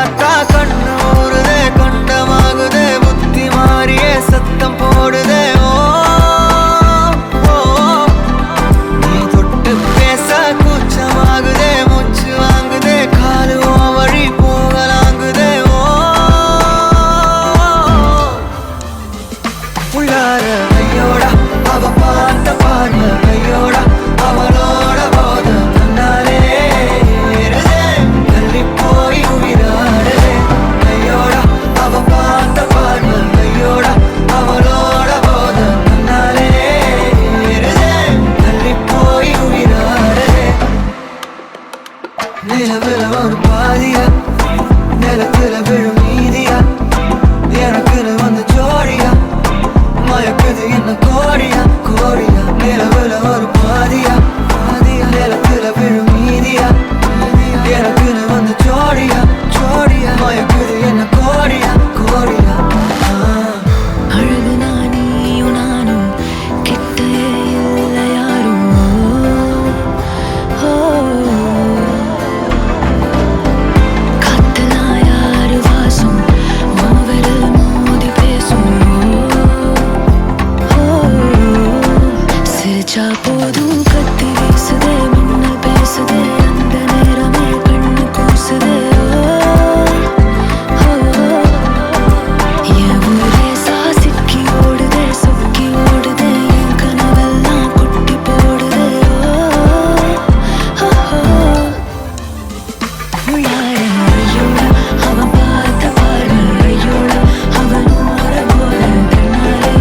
பார்த்தா கண்ணு ஊறுதே கண்டமாகுதே புத்தி மாறியே சத்தம் போடுதே ஓ ஓ, நீ தொட்டு பேச கூச்சமாகுதே மூச்சு வாங்குதே காலு உன் வழி போகலாங்குதே ஓ உள்ளார ஐயோடா அவ பார்த்த பார்வை ஐயோடா அவளோட போத தன்னாலே ஏறுதே தள்ளி போய் உயிராடுதே ஐயோடா அவ பார்த்த பார்வை ஐயோடா அவளோட போத தன்னாலே ஏறுதே தள்ளி போய் உயிராடுதே நிலவுல ஒரு பாதியா நிலத்துல விழும் மீதியா எனக்குன்னு வந்து ஜோடியா மயக்குது என்ன கோடியா கோடியா நிலவுல ஒரு பாதியா பாதியா நிலத்துல விழும் மீதியா எனக்குன்னு வந்து ஜோடியா ஜோடியா மயக்குது என்ன கோடியா கோடியா அழகு நானியும் நானும் கிட்டே இல்லை யாரும் ஓ, காத்தெல்லாம் யாரு வாசம் விரல் மோதி பேசும் ஓ, சிரிச்சா போதும் கத்தி வீசுதே மின்னல் பேசுதே அந்த நேரமே கண்ணு கூசுதே ஓ, என் ஊரே சாசிக்கி ஓடுதே சொக்கி ஓடுதே என் கனவெல்லாம் கொட்டி போடுதே ஓ உள்ளார ஐயோடா அவன் பார்த்த பார்வை ஐயோடா அவன் ஊற போல தன்னாலே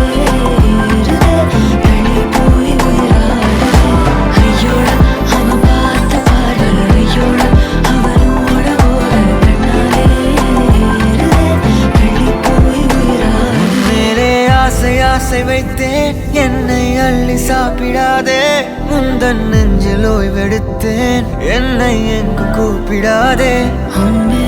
ஏறுதே தள்ளி போய் உயிராடுதே ஐயோடா அவன் பார்த்த பார்வை ஐயோடா அவன் ஊற போல தன்னாலே ஏறுதே தள்ளி போய் உயிராடுதே மேலே ஆசை ஆசை வைத்தேன் என்னை அள்ளி சாப்பிடாதே முந்தன் நெஞ்சில் ஓய்வெடுத்தேன் என்னை எங்கு கூப்பிடாதே உன்மே